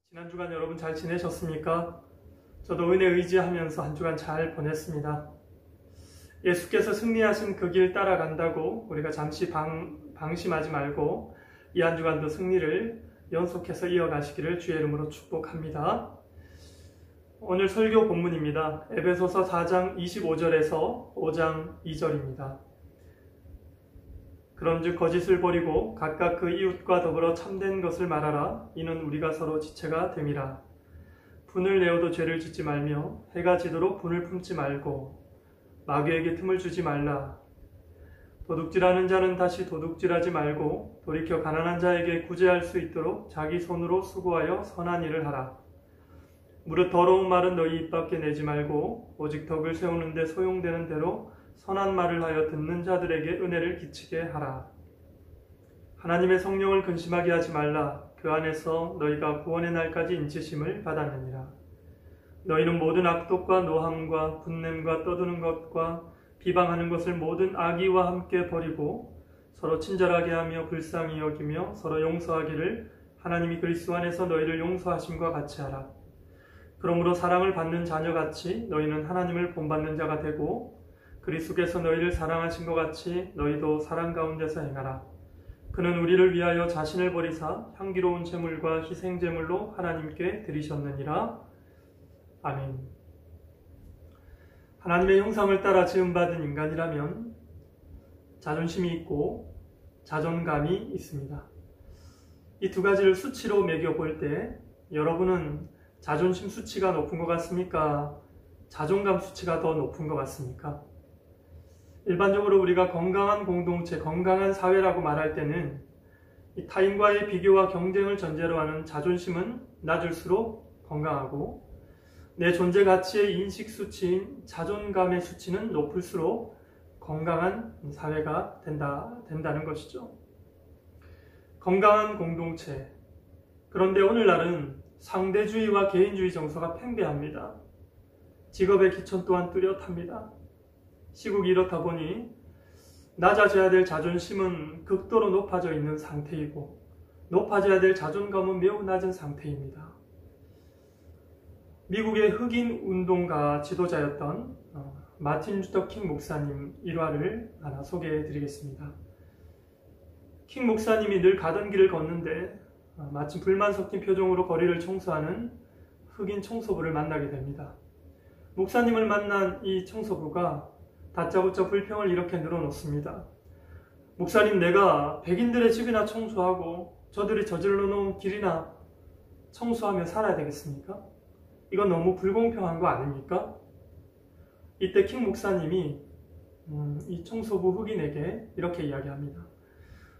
지난 주간 여러분 잘 지내셨습니까? 저도 은혜 의지하면서 한 주간 잘 보냈습니다. 예수께서 승리하신 그 길 따라간다고 우리가 잠시 방심하지 말고 이 한 주간도 승리를 연속해서 이어가시기를 주의 이름으로 축복합니다. 오늘 설교 본문입니다. 에베소서 4장 25절에서 5장 2절입니다. 그런즉 거짓을 버리고 각각 그 이웃과 더불어 참된 것을 말하라. 이는 우리가 서로 지체가 됨이라. 분을 내어도 죄를 짓지 말며 해가 지도록 분을 품지 말고 마귀에게 틈을 주지 말라. 도둑질하는 자는 다시 도둑질하지 말고 돌이켜 가난한 자에게 구제할 수 있도록 자기 손으로 수고하여 선한 일을 하라. 무릇 더러운 말은 너희 입 밖에 내지 말고 오직 덕을 세우는 데 소용되는 대로 선한 말을 하여 듣는 자들에게 은혜를 끼치게 하라. 하나님의 성령을 근심하게 하지 말라. 그 안에서 너희가 구원의 날까지 인치심을 받았느니라. 너희는 모든 악독과 노함과 분냄과 떠드는 것과 비방하는 것을 모든 악의와 함께 버리고 서로 친절하게 하며 불쌍히 여기며 서로 용서하기를 하나님이 그리스도 안에서 너희를 용서하심과 같이 하라. 그러므로 사랑을 받는 자녀같이 너희는 하나님을 본받는 자가 되고 그리스도께서 너희를 사랑하신 것 같이 너희도 사랑 가운데서 행하라. 그는 우리를 위하여 자신을 버리사 향기로운 제물과 희생 제물로 하나님께 드리셨느니라. 아멘. 하나님의 형상을 따라 지음받은 인간이라면 자존심이 있고 자존감이 있습니다. 이 두 가지를 수치로 매겨볼 때 여러분은 자존심 수치가 높은 것 같습니까? 자존감 수치가 더 높은 것 같습니까? 일반적으로 우리가 건강한 공동체, 건강한 사회라고 말할 때는 이 타인과의 비교와 경쟁을 전제로 하는 자존심은 낮을수록 건강하고 내 존재 가치의 인식 수치인 자존감의 수치는 높을수록 건강한 사회가 된다는 것이죠. 건강한 공동체. 그런데 오늘날은 상대주의와 개인주의 정서가 팽배합니다. 직업의 기천 또한 뚜렷합니다. 시국이 이렇다 보니 낮아져야 될 자존심은 극도로 높아져 있는 상태이고 높아져야 될 자존감은 매우 낮은 상태입니다. 미국의 흑인 운동가 지도자였던 마틴 루터 킹 목사님 일화를 하나 소개해 드리겠습니다. 킹 목사님이 늘 가던 길을 걷는데 마침 불만 섞인 표정으로 거리를 청소하는 흑인 청소부를 만나게 됩니다. 목사님을 만난 이 청소부가 다짜고짜 불평을 이렇게 늘어놓습니다. 목사님, 내가 백인들의 집이나 청소하고 저들이 저질러 놓은 길이나 청소하며 살아야 되겠습니까? 이건 너무 불공평한 거 아닙니까? 이때 킹 목사님이 이 청소부 흑인에게 이렇게 이야기합니다.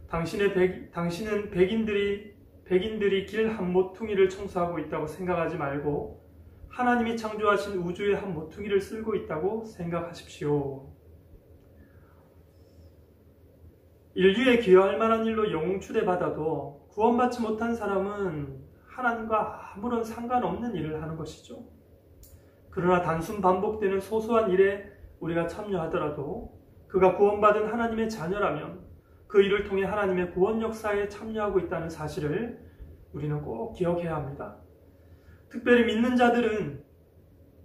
당신은 백인들이 길 한 모퉁이를 청소하고 있다고 생각하지 말고 하나님이 창조하신 우주의 한 모퉁이를 쓸고 있다고 생각하십시오. 인류에 기여할 만한 일로 영웅 추대받아도 구원받지 못한 사람은 하나님과 아무런 상관없는 일을 하는 것이죠. 그러나 단순 반복되는 소소한 일에 우리가 참여하더라도 그가 구원받은 하나님의 자녀라면 그 일을 통해 하나님의 구원 역사에 참여하고 있다는 사실을 우리는 꼭 기억해야 합니다. 특별히 믿는 자들은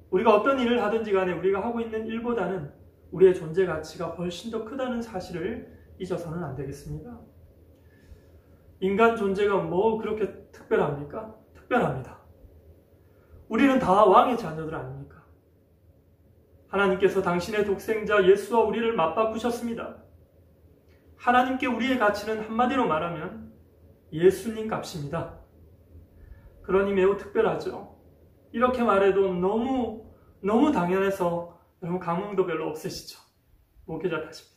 우리가 어떤 일을 하든지 간에 우리가 하고 있는 일보다는 우리의 존재 가치가 훨씬 더 크다는 사실을 잊어서는 안 되겠습니다. 인간 존재가 뭐 그렇게 특별합니까? 특별합니다. 우리는 다 왕의 자녀들 아닙니까? 하나님께서 당신의 독생자 예수와 우리를 맞바꾸셨습니다. 하나님께 우리의 가치는 한마디로 말하면 예수님 값입니다. 그러니 매우 특별하죠. 이렇게 말해도 너무 당연해서 여러분 감흥도 별로 없으시죠? 목회자 탓입니다.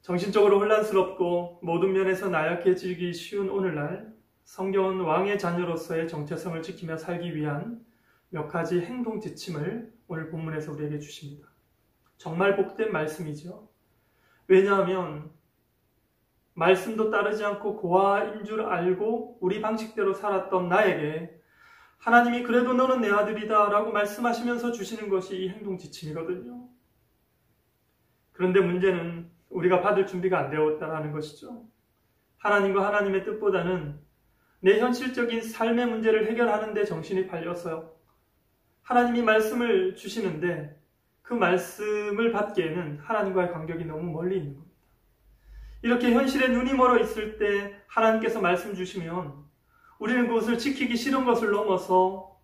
정신적으로 혼란스럽고 모든 면에서 나약해지기 쉬운 오늘날 성경은 왕의 자녀로서의 정체성을 지키며 살기 위한 몇 가지 행동 지침을 오늘 본문에서 우리에게 주십니다. 정말 복된 말씀이죠. 왜냐하면 말씀도 따르지 않고 고아인 줄 알고 우리 방식대로 살았던 나에게 하나님이 그래도 너는 내 아들이다 라고 말씀하시면서 주시는 것이 이 행동 지침이거든요. 그런데 문제는 우리가 받을 준비가 안 되었다는 것이죠. 하나님과 하나님의 뜻보다는 내 현실적인 삶의 문제를 해결하는 데 정신이 팔렸어요. 하나님이 말씀을 주시는데 그 말씀을 받기에는 하나님과의 간격이 너무 멀리 있는 겁니다. 이렇게 현실에 눈이 멀어 있을 때 하나님께서 말씀 주시면 우리는 그것을 지키기 싫은 것을 넘어서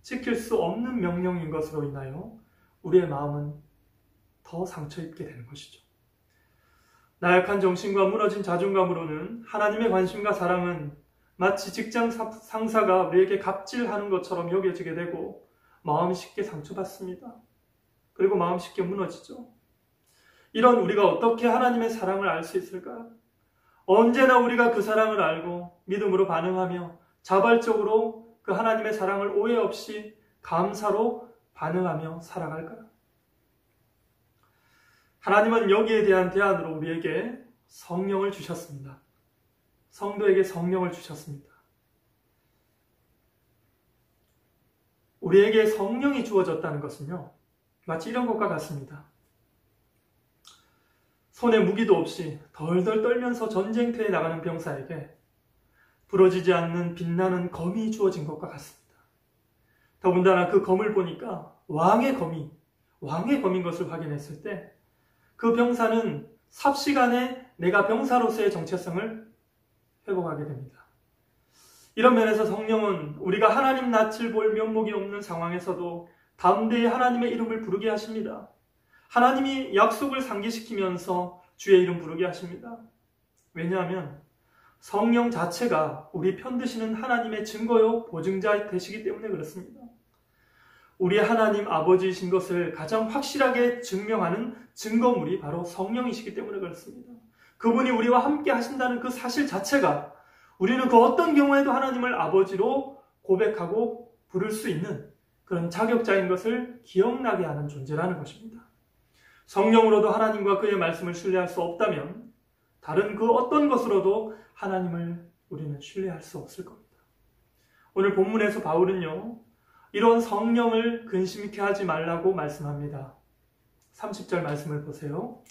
지킬 수 없는 명령인 것으로 인하여 우리의 마음은 더 상처 입게 되는 것이죠. 나약한 정신과 무너진 자존감으로는 하나님의 관심과 사랑은 마치 직장 상사가 우리에게 갑질하는 것처럼 여겨지게 되고 마음이 쉽게 상처받습니다. 그리고 마음이 쉽게 무너지죠. 이런 우리가 어떻게 하나님의 사랑을 알 수 있을까요? 언제나 우리가 그 사랑을 알고 믿음으로 반응하며 자발적으로 그 하나님의 사랑을 오해 없이 감사로 반응하며 살아갈까요? 하나님은 여기에 대한 대안으로 우리에게 성령을 주셨습니다. 성도에게 성령을 주셨습니다. 우리에게 성령이 주어졌다는 것은요, 마치 이런 것과 같습니다. 손에 무기도 없이 덜덜 떨면서 전쟁터에 나가는 병사에게 부러지지 않는 빛나는 검이 주어진 것과 같습니다. 더군다나 그 검을 보니까 왕의 검인 것을 확인했을 때 그 병사는 삽시간에 내가 병사로서의 정체성을 회복하게 됩니다. 이런 면에서 성령은 우리가 하나님 낯을 볼 면목이 없는 상황에서도 담대히 하나님의 이름을 부르게 하십니다. 하나님이 약속을 상기시키면서 주의 이름 부르게 하십니다. 왜냐하면 성령 자체가 우리 편드시는 하나님의 증거요 보증자 되시기 때문에 그렇습니다. 우리 하나님 아버지이신 것을 가장 확실하게 증명하는 증거물이 바로 성령이시기 때문에 그렇습니다. 그분이 우리와 함께 하신다는 그 사실 자체가 우리는 그 어떤 경우에도 하나님을 아버지로 고백하고 부를 수 있는 그런 자격자인 것을 기억나게 하는 존재라는 것입니다. 성령으로도 하나님과 그의 말씀을 신뢰할 수 없다면 다른 그 어떤 것으로도 하나님을 우리는 신뢰할 수 없을 겁니다. 오늘 본문에서 바울은요, 이런 성령을 근심케 하지 말라고 말씀합니다. 30절 말씀을 보세요.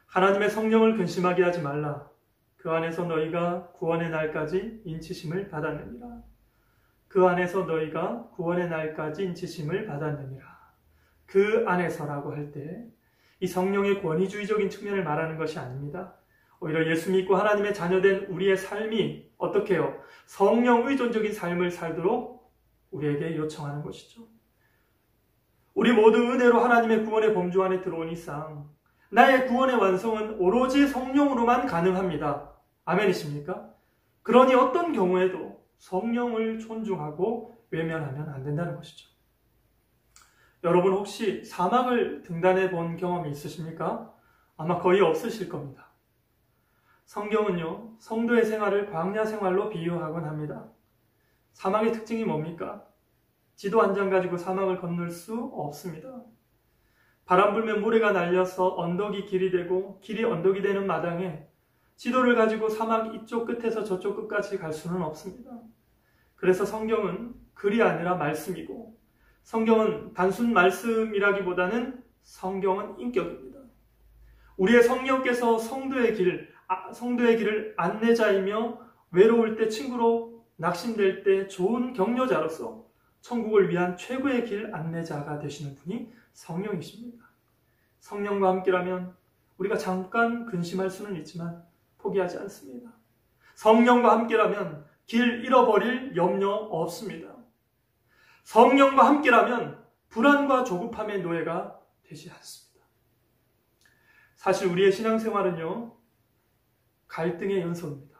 하나님의 성령을 근심하게 하지 말라. 그 안에서 너희가 구원의 날까지 인치심을 받았느니라. 그 안에서 너희가 구원의 날까지 인치심을 받았느니라. 그 안에서라고 할 때 이 성령의 권위주의적인 측면을 말하는 것이 아닙니다. 오히려 예수 믿고 하나님의 자녀된 우리의 삶이 어떻게 해요? 성령 의존적인 삶을 살도록 우리에게 요청하는 것이죠. 우리 모두 은혜로 하나님의 구원의 범주 안에 들어온 이상 나의 구원의 완성은 오로지 성령으로만 가능합니다. 아멘이십니까? 그러니 어떤 경우에도 성령을 존중하고 외면하면 안 된다는 것이죠. 여러분 혹시 사막을 등단해 본 경험이 있으십니까? 아마 거의 없으실 겁니다. 성경은요, 성도의 생활을 광야 생활로 비유하곤 합니다. 사막의 특징이 뭡니까? 지도 한 장 가지고 사막을 건널 수 없습니다. 바람 불면 모래가 날려서 언덕이 길이 되고 길이 언덕이 되는 마당에 지도를 가지고 사막 이쪽 끝에서 저쪽 끝까지 갈 수는 없습니다. 그래서 성경은 글이 아니라 말씀이고 성경은 단순 말씀이라기보다는 성경은 인격입니다. 우리의 성령께서 성도의 길을 안내자이며 외로울 때 친구로 낙심될 때 좋은 격려자로서 천국을 위한 최고의 길 안내자가 되시는 분이 성령이십니다. 성령과 함께라면 우리가 잠깐 근심할 수는 있지만 포기하지 않습니다. 성령과 함께라면 길 잃어버릴 염려 없습니다. 성령과 함께라면 불안과 조급함의 노예가 되지 않습니다. 사실 우리의 신앙생활은요, 갈등의 연속입니다.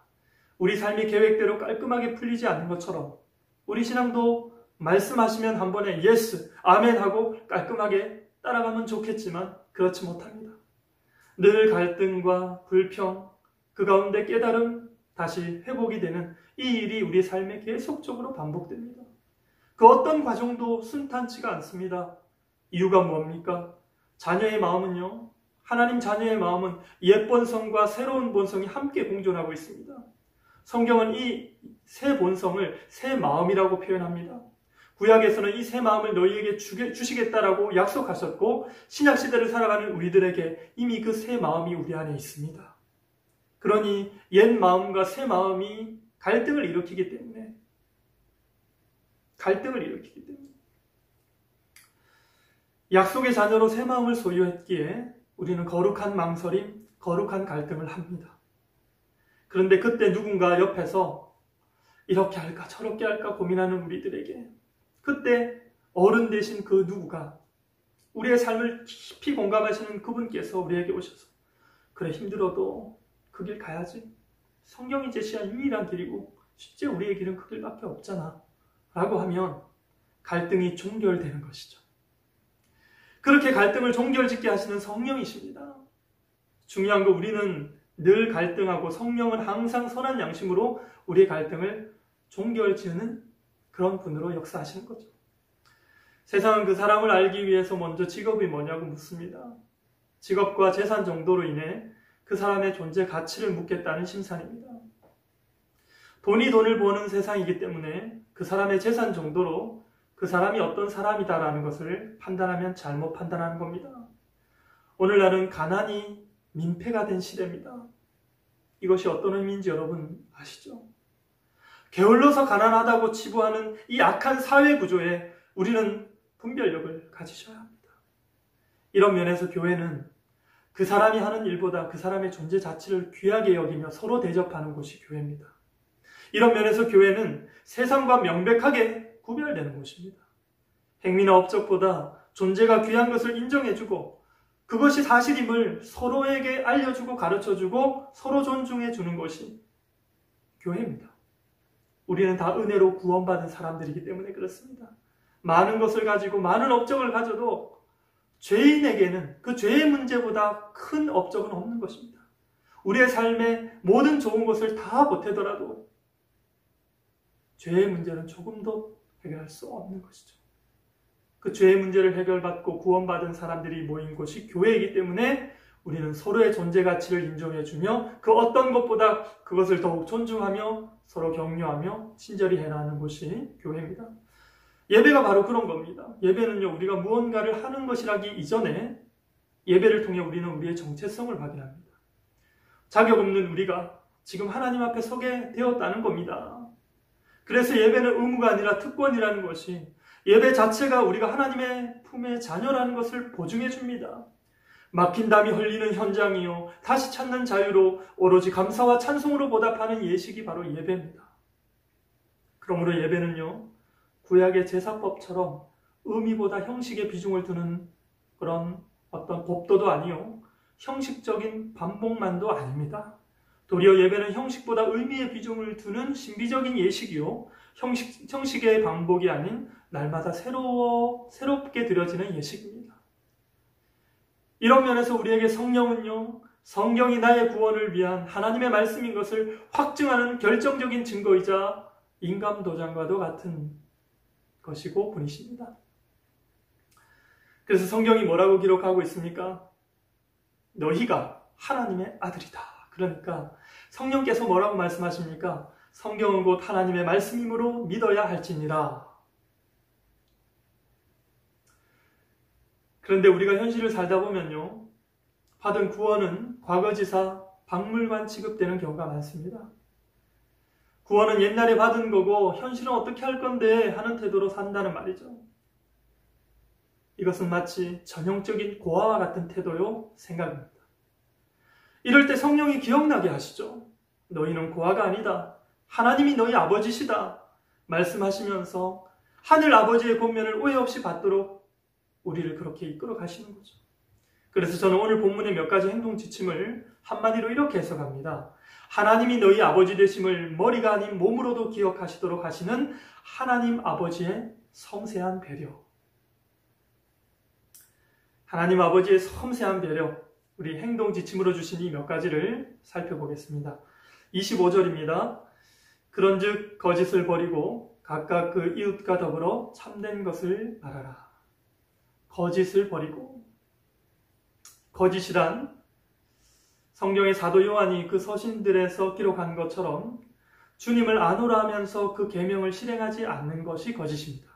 우리 삶이 계획대로 깔끔하게 풀리지 않는 것처럼 우리 신앙도 말씀하시면 한 번에 예스, 아멘 하고 깔끔하게 따라가면 좋겠지만 그렇지 못합니다. 늘 갈등과 불평, 그 가운데 깨달음, 다시 회복이 되는 이 일이 우리 삶에 계속적으로 반복됩니다. 그 어떤 과정도 순탄치가 않습니다. 이유가 뭡니까? 자녀의 마음은요, 하나님 자녀의 마음은 옛 본성과 새로운 본성이 함께 공존하고 있습니다. 성경은 이 새 본성을 새 마음이라고 표현합니다. 구약에서는 이 새 마음을 너희에게 주시겠다라고 약속하셨고 신약시대를 살아가는 우리들에게 이미 그 새 마음이 우리 안에 있습니다. 그러니 옛 마음과 새 마음이 갈등을 일으키기 때문에 약속의 자녀로 새 마음을 소유했기에 우리는 거룩한 망설임, 거룩한 갈등을 합니다. 그런데 그때 누군가 옆에서 이렇게 할까 저렇게 할까 고민하는 우리들에게 그때 어른 되신 그 누구가 우리의 삶을 깊이 공감하시는 그분께서 우리에게 오셔서 그래 힘들어도 그 길 가야지. 성경이 제시한 유일한 길이고 실제 우리의 길은 그 길밖에 없잖아. 라고 하면 갈등이 종결되는 것이죠. 그렇게 갈등을 종결짓게 하시는 성령이십니다. 중요한 거 우리는 늘 갈등하고 성령은 항상 선한 양심으로 우리의 갈등을 종결지으는 그런 분으로 역사하시는 거죠. 세상은 그 사람을 알기 위해서 먼저 직업이 뭐냐고 묻습니다. 직업과 재산 정도로 인해 그 사람의 존재 가치를 묻겠다는 심산입니다. 돈이 돈을 버는 세상이기 때문에 그 사람의 재산 정도로 그 사람이 어떤 사람이다라는 것을 판단하면 잘못 판단하는 겁니다. 오늘날은 가난이 민폐가 된 시대입니다. 이것이 어떤 의미인지 여러분 아시죠? 게을러서 가난하다고 치부하는 이 악한 사회 구조에 우리는 분별력을 가지셔야 합니다. 이런 면에서 교회는 그 사람이 하는 일보다 그 사람의 존재 자체를 귀하게 여기며 서로 대접하는 곳이 교회입니다. 이런 면에서 교회는 세상과 명백하게 구별되는 곳입니다. 행위나 업적보다 존재가 귀한 것을 인정해주고 그것이 사실임을 서로에게 알려주고 가르쳐주고 서로 존중해주는 것이 교회입니다. 우리는 다 은혜로 구원받은 사람들이기 때문에 그렇습니다. 많은 것을 가지고 많은 업적을 가져도 죄인에게는 그 죄의 문제보다 큰 업적은 없는 것입니다. 우리의 삶에 모든 좋은 것을 다 보태더라도 죄의 문제는 조금도 해결할 수 없는 것이죠. 그 죄의 문제를 해결받고 구원받은 사람들이 모인 곳이 교회이기 때문에 우리는 서로의 존재 가치를 인정해주며 그 어떤 것보다 그것을 더욱 존중하며 서로 격려하며 친절히 해나가는 곳이 교회입니다. 예배가 바로 그런 겁니다. 예배는요, 우리가 무언가를 하는 것이라기 이전에 예배를 통해 우리는 우리의 정체성을 확인합니다. 자격 없는 우리가 지금 하나님 앞에 서게 되었다는 겁니다. 그래서 예배는 의무가 아니라 특권이라는 것이 예배 자체가 우리가 하나님의 품의 자녀라는 것을 보증해 줍니다. 막힌 담이 흘리는 현장이요 다시 찾는 자유로 오로지 감사와 찬송으로 보답하는 예식이 바로 예배입니다. 그러므로 예배는요 구약의 제사법처럼 의미보다 형식에 비중을 두는 그런 어떤 법도도 아니요 형식적인 반복만도 아닙니다. 도리어 예배는 형식보다 의미의 비중을 두는 신비적인 예식이요 형식의 반복이 아닌 날마다 새롭게 드려지는 예식입니다. 이런 면에서 우리에게 성령은요 성경이 나의 구원을 위한 하나님의 말씀인 것을 확증하는 결정적인 증거이자 인감도장과도 같은 것이고 분이십니다. 그래서 성경이 뭐라고 기록하고 있습니까? 너희가 하나님의 아들이다. 그러니까 성령께서 뭐라고 말씀하십니까? 성경은 곧 하나님의 말씀이므로 믿어야 할지니라. 그런데 우리가 현실을 살다 보면요 받은 구원은 과거지사 박물관 취급되는 경우가 많습니다. 구원은 옛날에 받은 거고 현실은 어떻게 할 건데 하는 태도로 산다는 말이죠. 이것은 마치 전형적인 고아와 같은 태도요 생각입니다. 이럴 때 성령이 기억나게 하시죠. 너희는 고아가 아니다. 하나님이 너희 아버지시다. 말씀하시면서 하늘 아버지의 권면을 오해 없이 받도록 우리를 그렇게 이끌어 가시는 거죠. 그래서 저는 오늘 본문의 몇 가지 행동 지침을 한마디로 이렇게 해석합니다. 하나님이 너희 아버지 되심을 머리가 아닌 몸으로도 기억하시도록 하시는 하나님 아버지의 섬세한 배려. 하나님 아버지의 섬세한 배려, 우리 행동 지침으로 주신 이 몇 가지를 살펴보겠습니다. 25절입니다. 그런즉 거짓을 버리고 각각 그 이웃과 더불어 참된 것을 말하라. 거짓을 버리고, 거짓이란 성경의 사도 요한이 그 서신들에서 기록한 것처럼 주님을 아노라 하면서 그 계명을 실행하지 않는 것이 거짓입니다.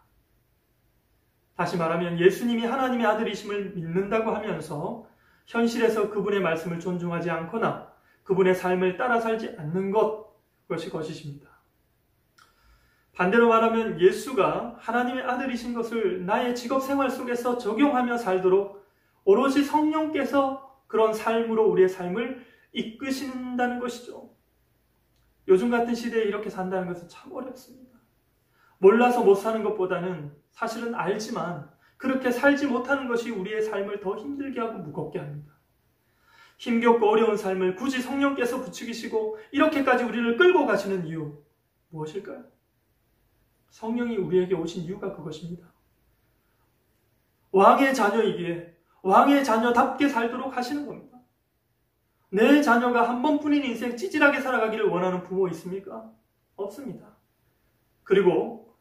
다시 말하면 예수님이 하나님의 아들이심을 믿는다고 하면서 현실에서 그분의 말씀을 존중하지 않거나 그분의 삶을 따라 살지 않는 것, 그것이 거짓입니다. 반대로 말하면 예수가 하나님의 아들이신 것을 나의 직업 생활 속에서 적용하며 살도록 오롯이 성령께서 그런 삶으로 우리의 삶을 이끄신다는 것이죠. 요즘 같은 시대에 이렇게 산다는 것은 참 어렵습니다. 몰라서 못 사는 것보다는 사실은 알지만 그렇게 살지 못하는 것이 우리의 삶을 더 힘들게 하고 무겁게 합니다. 힘겹고 어려운 삶을 굳이 성령께서 부추기시고 이렇게까지 우리를 끌고 가시는 이유 무엇일까요? 성령이 우리에게 오신 이유가 그것입니다. 왕의 자녀이기에 왕의 자녀답게 살도록 하시는 겁니다. 내 자녀가 한 번뿐인 인생 찌질하게 살아가기를 원하는 부모 있습니까? 없습니다. 그리고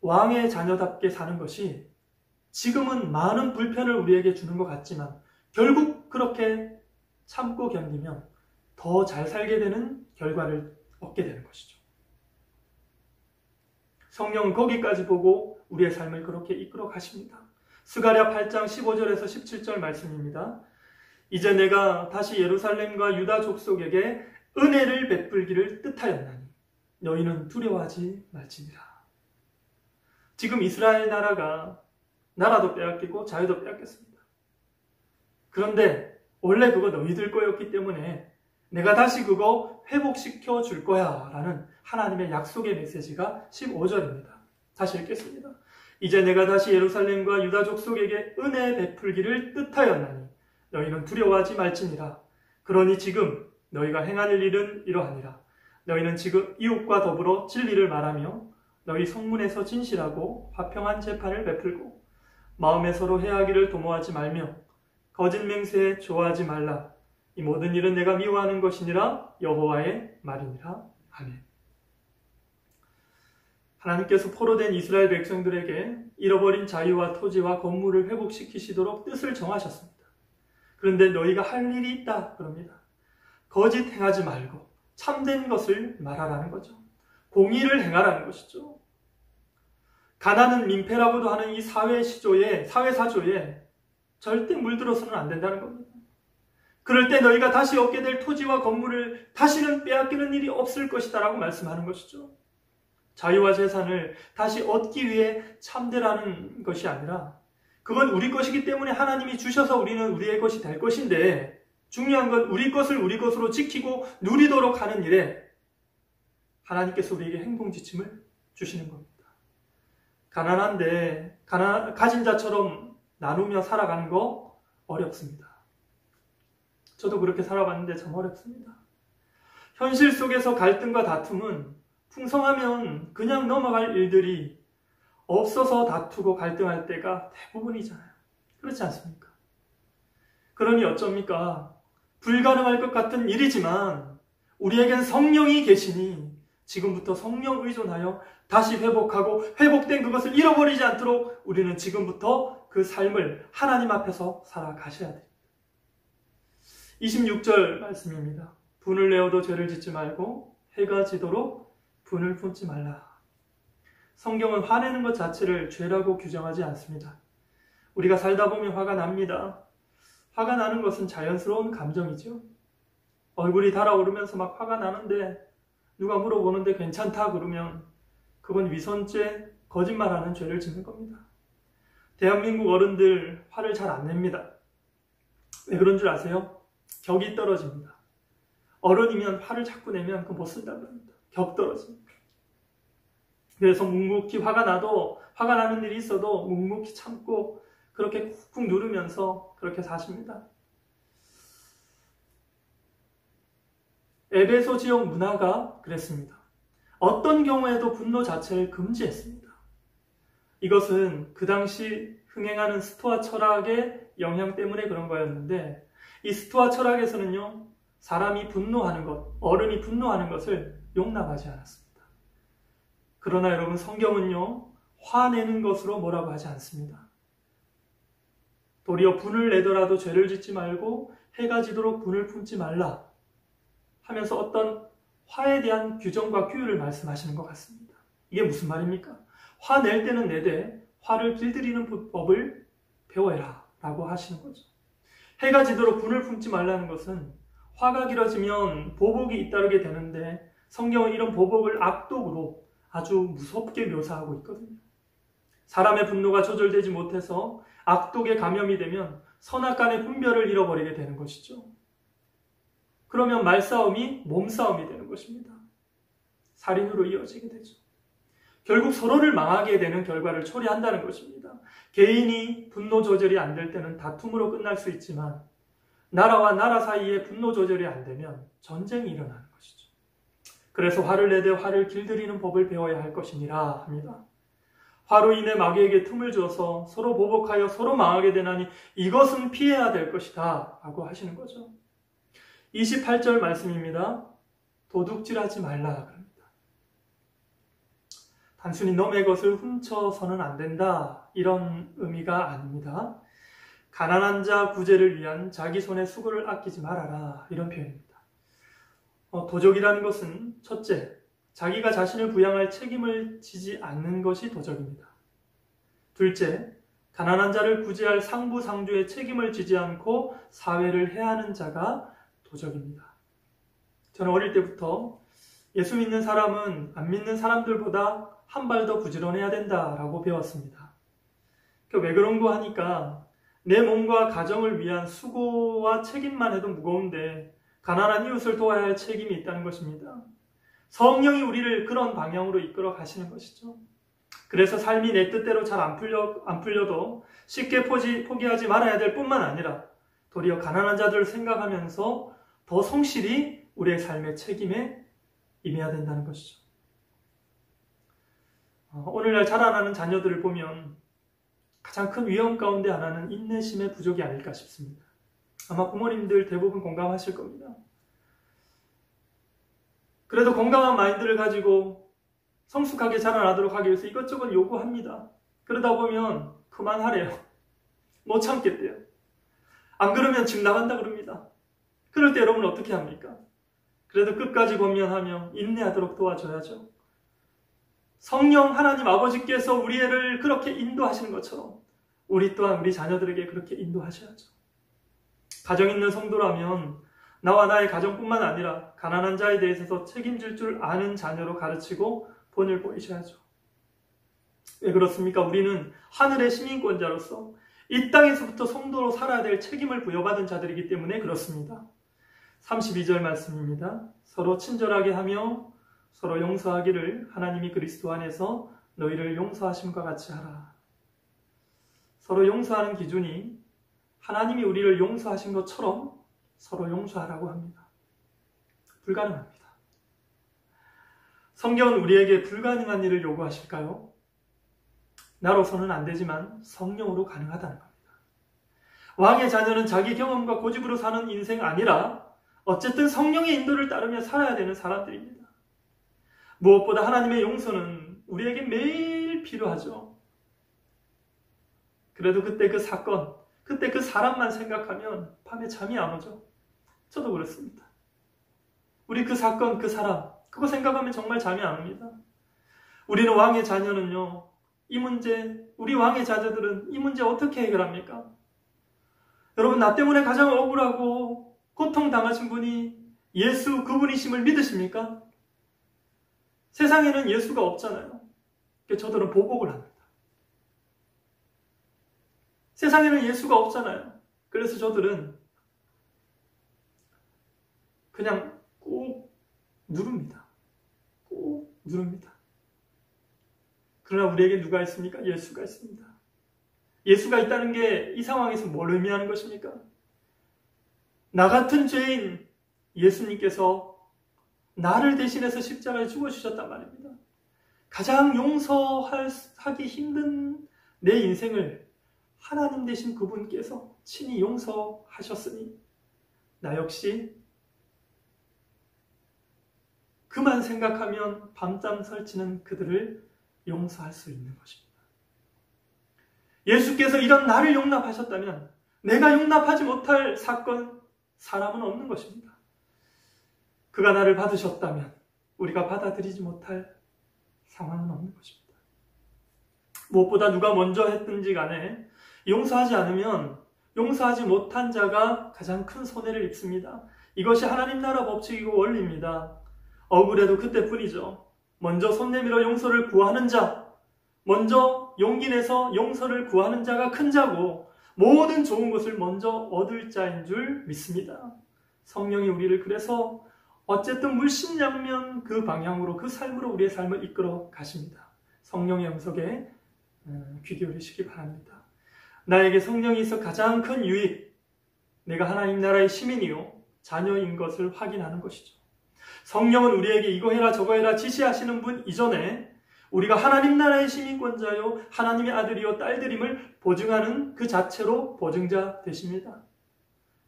왕의 자녀답게 사는 것이 지금은 많은 불편을 우리에게 주는 것 같지만 결국 그렇게 참고 견디면 더 잘 살게 되는 결과를 얻게 되는 것이죠. 성령은 거기까지 보고 우리의 삶을 그렇게 이끌어 가십니다. 스가랴 8장 15절에서 17절 말씀입니다. 이제 내가 다시 예루살렘과 유다 족속에게 은혜를 베풀기를 뜻하였나니 너희는 두려워하지 말지니라. 지금 이스라엘 나라가 나라도 빼앗기고 자유도 빼앗겼습니다. 그런데 원래 그거 너희들 거였기 때문에 내가 다시 그거 회복시켜 줄 거야 라는 하나님의 약속의 메시지가 15절입니다. 다시 읽겠습니다. 이제 내가 다시 예루살렘과 유다 족속에게 은혜 베풀기를 뜻하였나니 너희는 두려워하지 말지니라. 그러니 지금 너희가 행하는 일은 이러하니라. 너희는 지금 이웃과 더불어 진리를 말하며 너희 성문에서 진실하고 화평한 재판을 베풀고 마음에 서로 해하기를 도모하지 말며 거짓 맹세에 좋아하지 말라. 이 모든 일은 내가 미워하는 것이니라. 여호와의 말이니라. 아멘. 하나님께서 포로된 이스라엘 백성들에게 잃어버린 자유와 토지와 건물을 회복시키시도록 뜻을 정하셨습니다. 그런데 너희가 할 일이 있다 그럽니다. 거짓 행하지 말고 참된 것을 말하라는 거죠. 공의를 행하라는 것이죠. 가난은 민폐라고도 하는 이 사회사조에 절대 물들어서는 안 된다는 겁니다. 그럴 때 너희가 다시 얻게 될 토지와 건물을 다시는 빼앗기는 일이 없을 것이다 라고 말씀하는 것이죠. 자유와 재산을 다시 얻기 위해 참되라는 것이 아니라 그건 우리 것이기 때문에 하나님이 주셔서 우리는 우리의 것이 될 것인데 중요한 건 우리 것을 우리 것으로 지키고 누리도록 하는 일에 하나님께서 우리에게 행동지침을 주시는 겁니다. 가난한데 가진 자처럼 나누며 살아가는 거 어렵습니다. 저도 그렇게 살아봤는데 참 어렵습니다. 현실 속에서 갈등과 다툼은 풍성하면 그냥 넘어갈 일들이 없어서 다투고 갈등할 때가 대부분이잖아요. 그렇지 않습니까? 그러니 어쩝니까? 불가능할 것 같은 일이지만 우리에겐 성령이 계시니 지금부터 성령 의존하여 다시 회복하고 회복된 그것을 잃어버리지 않도록 우리는 지금부터 그 삶을 하나님 앞에서 살아가셔야 됩니다. 26절 말씀입니다. 분을 내어도 죄를 짓지 말고 해가 지도록 분을 품지 말라. 성경은 화내는 것 자체를 죄라고 규정하지 않습니다. 우리가 살다 보면 화가 납니다. 화가 나는 것은 자연스러운 감정이죠. 얼굴이 달아오르면서 막 화가 나는데 누가 물어보는데 괜찮다 그러면 그건 위선죄, 거짓말하는 죄를 짓는 겁니다. 대한민국 어른들 화를 잘 안 냅니다. 왜 그런 줄 아세요? 격이 떨어집니다. 어른이면 화를 자꾸 내면 그거 못 쓴다고 합니다. 격 떨어집니다. 그래서 묵묵히 화가 나는 일이 있어도 묵묵히 참고 그렇게 쿡쿡 누르면서 그렇게 사십니다. 에베소 지역 문화가 그랬습니다. 어떤 경우에도 분노 자체를 금지했습니다. 이것은 그 당시 흥행하는 스토아 철학의 영향 때문에 그런 거였는데 이 스토아 철학에서는요, 사람이 분노하는 것, 어른이 분노하는 것을 용납하지 않았습니다. 그러나 여러분 성경은요, 화내는 것으로 뭐라고 하지 않습니다. 도리어 분을 내더라도 죄를 짓지 말고 해가 지도록 분을 품지 말라 하면서 어떤 화에 대한 규정과 규율을 말씀하시는 것 같습니다. 이게 무슨 말입니까? 화낼 때는 내되 화를 길들이는 법을 배워해라 라고 하시는 거죠. 해가 지도록 분을 품지 말라는 것은 화가 길어지면 보복이 잇따르게 되는데 성경은 이런 보복을 악독으로 아주 무섭게 묘사하고 있거든요. 사람의 분노가 조절되지 못해서 악독에 감염이 되면 선악간의 분별을 잃어버리게 되는 것이죠. 그러면 말싸움이 몸싸움이 되는 것입니다. 살인으로 이어지게 되죠. 결국 서로를 망하게 되는 결과를 초래한다는 것입니다. 개인이 분노 조절이 안 될 때는 다툼으로 끝날 수 있지만 나라와 나라 사이에 분노 조절이 안 되면 전쟁이 일어나는 것이죠. 그래서 화를 내되 화를 길들이는 법을 배워야 할 것이니라 합니다. 화로 인해 마귀에게 틈을 주어서 서로 보복하여 서로 망하게 되나니 이것은 피해야 될 것이다 라고 하시는 거죠. 28절 말씀입니다. 도둑질하지 말라 그럽니다. 단순히 남의 것을 훔쳐서는 안 된다 이런 의미가 아닙니다. 가난한 자 구제를 위한 자기 손의 수고를 아끼지 말아라 이런 표현입니다. 도적이라는 것은 첫째, 자기가 자신을 부양할 책임을 지지 않는 것이 도적입니다. 둘째, 가난한 자를 구제할 상부상조의 책임을 지지 않고 사회를 해하는 자가 도적입니다. 저는 어릴 때부터 예수 믿는 사람은 안 믿는 사람들보다 한 발 더 부지런해야 된다라고 배웠습니다. 왜 그런가 하니까 내 몸과 가정을 위한 수고와 책임만 해도 무거운데 가난한 이웃을 도와야 할 책임이 있다는 것입니다. 성령이 우리를 그런 방향으로 이끌어 가시는 것이죠. 그래서 삶이 내 뜻대로 잘 안 풀려도 쉽게 포기하지 말아야 될 뿐만 아니라 도리어 가난한 자들을 생각하면서 더 성실히 우리의 삶의 책임에 임해야 된다는 것이죠. 오늘날 자라나는 자녀들을 보면 가장 큰 위험 가운데 하나는 인내심의 부족이 아닐까 싶습니다. 아마 부모님들 대부분 공감하실 겁니다. 그래도 건강한 마인드를 가지고 성숙하게 자라나도록 하기 위해서 이것저것 요구합니다. 그러다 보면 그만하래요. 못 참겠대요. 안 그러면 집 나간다 그럽니다. 그럴 때 여러분 어떻게 합니까? 그래도 끝까지 권면하며 인내하도록 도와줘야죠. 성령 하나님 아버지께서 우리 애를 그렇게 인도하시는 것처럼 우리 또한 우리 자녀들에게 그렇게 인도하셔야죠. 가정 있는 성도라면 나와 나의 가정뿐만 아니라 가난한 자에 대해서 책임질 줄 아는 자녀로 가르치고 본을 보이셔야죠. 왜 그렇습니까? 우리는 하늘의 시민권자로서 이 땅에서부터 성도로 살아야 될 책임을 부여받은 자들이기 때문에 그렇습니다. 32절 말씀입니다. 서로 친절하게 하며 서로 용서하기를 하나님이 그리스도 안에서 너희를 용서하심과 같이 하라. 서로 용서하는 기준이 하나님이 우리를 용서하신 것처럼 서로 용서하라고 합니다. 불가능합니다. 성경은 우리에게 불가능한 일을 요구하실까요? 나로서는 안 되지만 성령으로 가능하다는 겁니다. 왕의 자녀는 자기 경험과 고집으로 사는 인생 아니라 어쨌든 성령의 인도를 따르며 살아야 되는 사람들입니다. 무엇보다 하나님의 용서는 우리에게 매일 필요하죠. 그래도 그때 그 사건, 그때 그 사람만 생각하면 밤에 잠이 안 오죠. 저도 그렇습니다. 우리 그 사건, 그 사람, 그거 생각하면 정말 잠이 안 옵니다. 우리는 왕의 자녀는요, 이 문제, 우리 왕의 자녀들은 이 문제 어떻게 해결합니까? 여러분, 나 때문에 가장 억울하고 고통당하신 분이 예수 그분이심을 믿으십니까? 세상에는 예수가 없잖아요. 저들은 보복을 합니다. 세상에는 예수가 없잖아요. 그래서 저들은 그냥 꼭 누릅니다. 꼭 누릅니다. 그러나 우리에게 누가 있습니까? 예수가 있습니다. 예수가 있다는 게 이 상황에서 뭘 의미하는 것입니까? 나 같은 죄인 예수님께서 나를 대신해서 십자가에 죽어주셨단 말입니다. 가장 용서하기 힘든 내 인생을 하나님 되신 그분께서 친히 용서하셨으니 나 역시 그만 생각하면 밤잠 설치는 그들을 용서할 수 있는 것입니다. 예수께서 이런 나를 용납하셨다면 내가 용납하지 못할 사건, 사람은 없는 것입니다. 그가 나를 받으셨다면 우리가 받아들이지 못할 상황은 없는 것입니다. 무엇보다 누가 먼저 했든지 간에 용서하지 않으면 용서하지 못한 자가 가장 큰 손해를 입습니다. 이것이 하나님 나라 법칙이고 원리입니다. 억울해도 그때뿐이죠. 먼저 손 내밀어 용서를 구하는 자, 먼저 용기 내서 용서를 구하는 자가 큰 자고 모든 좋은 것을 먼저 얻을 자인 줄 믿습니다. 성령이 우리를 그래서 어쨌든 물심양면 그 방향으로, 그 삶으로 우리의 삶을 이끌어 가십니다. 성령의 영속에 귀 기울이시기 바랍니다. 나에게 성령이 있어 가장 큰 유익, 내가 하나님 나라의 시민이요 자녀인 것을 확인하는 것이죠. 성령은 우리에게 이거 해라 저거 해라 지시하시는 분 이전에 우리가 하나님 나라의 시민권자요 하나님의 아들이요 딸들임을 보증하는 그 자체로 보증자 되십니다.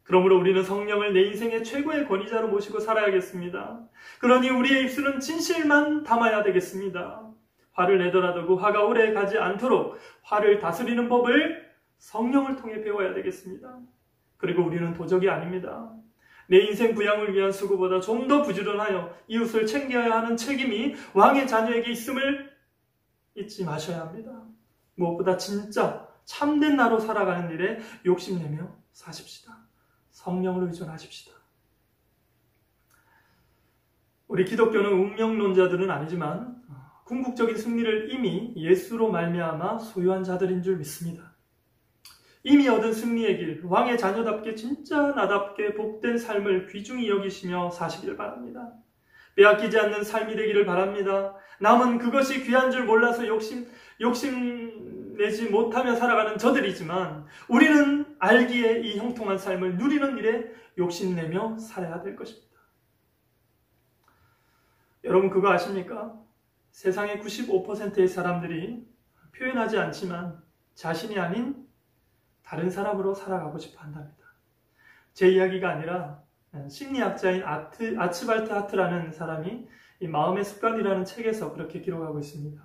그러므로 우리는 성령을 내 인생의 최고의 권위자로 모시고 살아야겠습니다. 그러니 우리의 입술은 진실만 담아야 되겠습니다. 화를 내더라도 그 화가 오래 가지 않도록 화를 다스리는 법을 성령을 통해 배워야 되겠습니다. 그리고 우리는 도적이 아닙니다. 내 인생 부양을 위한 수고보다 좀 더 부지런하여 이웃을 챙겨야 하는 책임이 왕의 자녀에게 있음을 잊지 마셔야 합니다. 무엇보다 진짜 참된 나로 살아가는 일에 욕심내며 사십시다. 성령을 의존하십시다. 우리 기독교는 운명론자들은 아니지만 궁극적인 승리를 이미 예수로 말미암아 소유한 자들인 줄 믿습니다. 이미 얻은 승리의 길, 왕의 자녀답게 진짜 나답게 복된 삶을 귀중히 여기시며 사시길 바랍니다. 빼앗기지 않는 삶이 되기를 바랍니다. 남은 그것이 귀한 줄 몰라서 욕심내지 못하며 살아가는 저들이지만 우리는 알기에 이 형통한 삶을 누리는 일에 욕심내며 살아야 될 것입니다. 여러분 그거 아십니까? 세상의 95%의 사람들이 표현하지 않지만 자신이 아닌 다른 사람으로 살아가고 싶어 한답니다. 제 이야기가 아니라 심리학자인 아츠발트 하트라는 사람이 이 마음의 습관이라는 책에서 그렇게 기록하고 있습니다.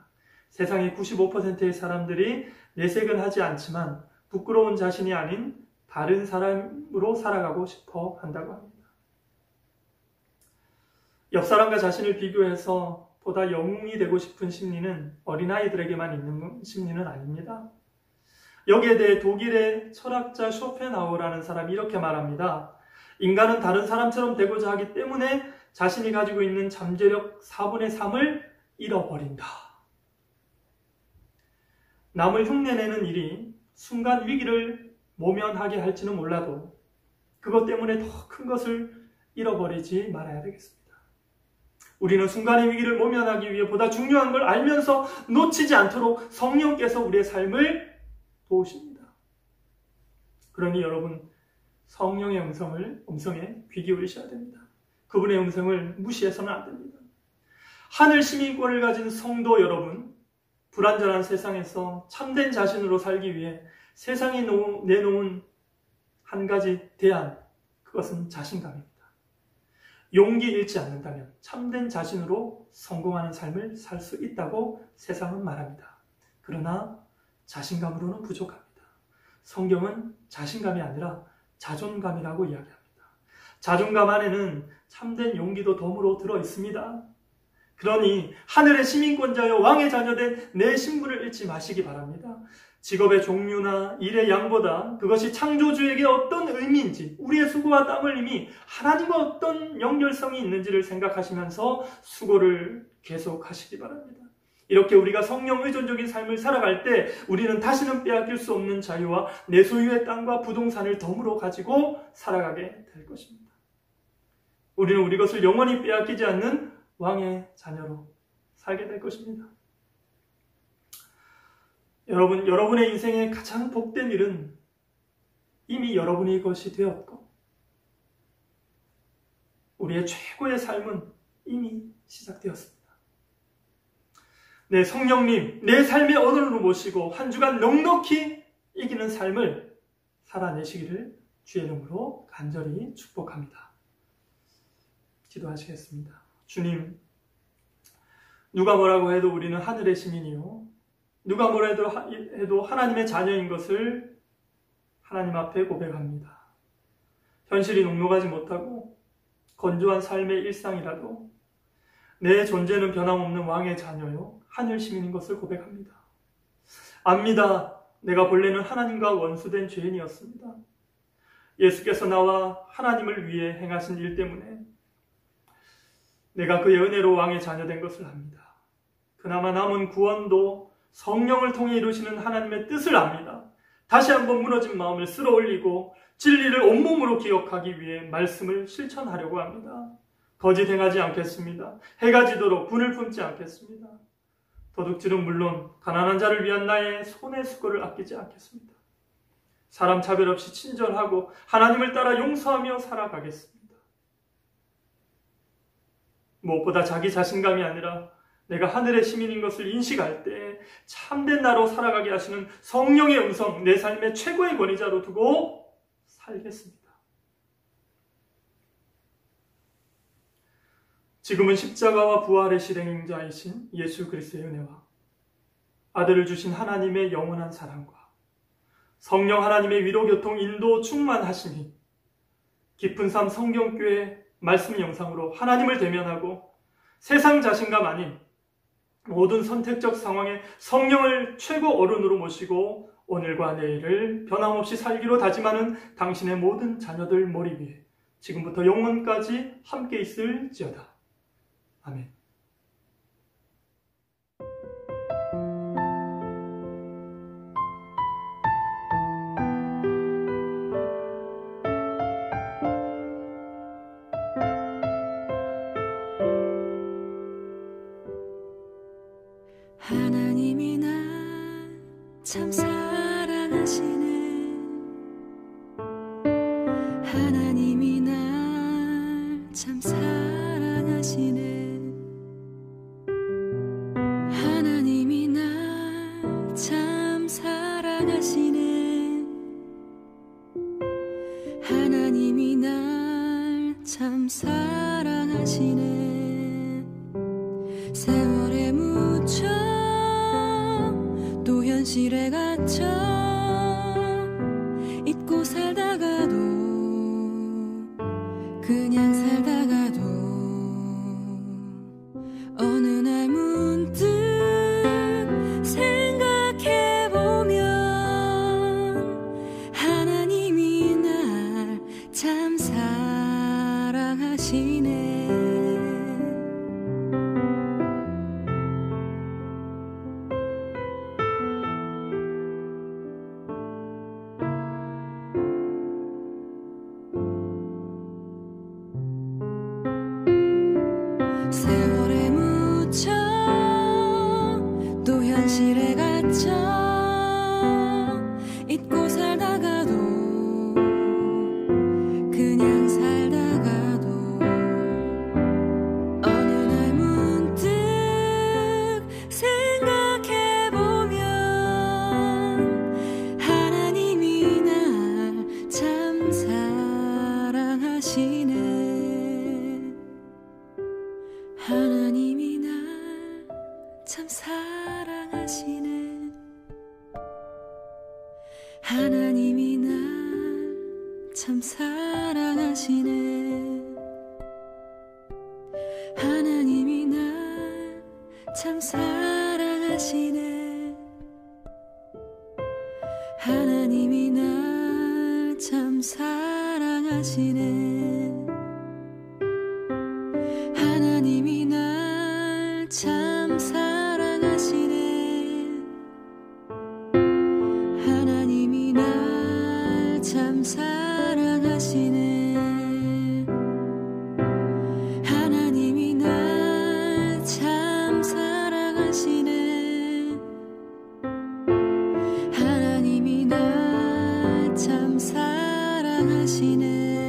세상의 95%의 사람들이 내색은 하지 않지만 부끄러운 자신이 아닌 다른 사람으로 살아가고 싶어 한다고 합니다. 옆 사람과 자신을 비교해서 보다 영웅이 되고 싶은 심리는 어린아이들에게만 있는 심리는 아닙니다. 여기에 대해 독일의 철학자 쇼펜하우어라는 사람이 이렇게 말합니다. 인간은 다른 사람처럼 되고자 하기 때문에 자신이 가지고 있는 잠재력 4분의 3을 잃어버린다. 남을 흉내내는 일이 순간 위기를 모면하게 할지는 몰라도 그것 때문에 더 큰 것을 잃어버리지 말아야 되겠습니다. 우리는 순간의 위기를 모면하기 위해 보다 중요한 걸 알면서 놓치지 않도록 성령께서 우리의 삶을 도우십니다. 그러니 여러분 성령의 음성에 귀 기울이셔야 됩니다. 그분의 음성을 무시해서는 안 됩니다. 하늘 시민권을 가진 성도 여러분, 불완전한 세상에서 참된 자신으로 살기 위해 세상에 내놓은 한 가지 대안, 그것은 자신감입니다. 용기 잃지 않는다면 참된 자신으로 성공하는 삶을 살 수 있다고 세상은 말합니다. 그러나 자신감으로는 부족합니다. 성경은 자신감이 아니라 자존감이라고 이야기합니다. 자존감 안에는 참된 용기도 덤으로 들어 있습니다. 그러니 하늘의 시민권자여 왕의 자녀된 내 신분을 잃지 마시기 바랍니다. 직업의 종류나 일의 양보다 그것이 창조주에게 어떤 의미인지, 우리의 수고와 땀 흘림이 하나님과 어떤 연결성이 있는지를 생각하시면서 수고를 계속하시기 바랍니다. 이렇게 우리가 성령 의존적인 삶을 살아갈 때 우리는 다시는 빼앗길 수 없는 자유와 내 소유의 땅과 부동산을 덤으로 가지고 살아가게 될 것입니다. 우리는 우리 것을 영원히 빼앗기지 않는 왕의 자녀로 살게 될 것입니다. 여러분의 인생의 가장 복된 일은 이미 여러분의 것이 되었고 우리의 최고의 삶은 이미 시작되었습니다. 네, 성령님, 내 삶의 언어로 모시고 한 주간 넉넉히 이기는 삶을 살아내시기를 주의 이름으로 간절히 축복합니다. 기도하시겠습니다. 주님, 누가 뭐라고 해도 우리는 하늘의 시민이요, 누가 뭐라도 해도 하나님의 자녀인 것을 하나님 앞에 고백합니다. 현실이 녹록하지 못하고 건조한 삶의 일상이라도 내 존재는 변함없는 왕의 자녀요, 하늘 시민인 것을 고백합니다. 압니다. 내가 본래는 하나님과 원수된 죄인이었습니다. 예수께서 나와 하나님을 위해 행하신 일 때문에 내가 그의 은혜로 왕의 자녀 된 것을 압니다. 그나마 남은 구원도 성령을 통해 이루시는 하나님의 뜻을 압니다. 다시 한번 무너진 마음을 쓸어올리고 진리를 온몸으로 기억하기 위해 말씀을 실천하려고 합니다. 거짓 행하지 않겠습니다. 해가 지도록 분을 품지 않겠습니다. 도둑질은 물론 가난한 자를 위한 나의 손의 수고를 아끼지 않겠습니다. 사람 차별 없이 친절하고 하나님을 따라 용서하며 살아가겠습니다. 무엇보다 자기 자신감이 아니라 내가 하늘의 시민인 것을 인식할 때 참된 나로 살아가게 하시는 성령의 음성, 내 삶의 최고의 권위자로 두고 살겠습니다. 지금은 십자가와 부활의 실행자이신 예수 그리스도의 은혜와 아들을 주신 하나님의 영원한 사랑과 성령 하나님의 위로교통 인도 충만하시니 깊은 삶 성경교회 말씀 영상으로 하나님을 대면하고 세상 자신감 아닌 모든 선택적 상황에 성령을 최고 어른으로 모시고 오늘과 내일을 변함없이 살기로 다짐하는 당신의 모든 자녀들 머리 위에 지금부터 영원까지 함께 있을지어다. 아멘. 하나님이 날 참 사랑하시네. 하나님이 날 참 사랑하시네. 하나님이 날 참 사랑하시네. 하나님이 날 참 사랑하시네. 세월에 묻혀 또 현실에 갇혀 잊고 살다가도 그냥 살다가도 어느 날 문득 생각해보면 하나님이 날 참 사랑하시네. 세월에 묻혀 또 현실에 갇혀 잊고 살다가도 그냥 살다가도 어느 날 문득 생각해보면 하나님이 날 참 사랑하시네. 하나님이 날 참 사랑하시네. 하나님이 날 참 사랑하시네. 하나님이 날 참 사랑하시네. 하나님이 날 참 사랑하시네. 하나님이 날 참 사랑하시네. 하나님이 날 참 사랑하시네. 하나님이 날 참 사랑하시네. 하나님이 날 참 사랑하시네.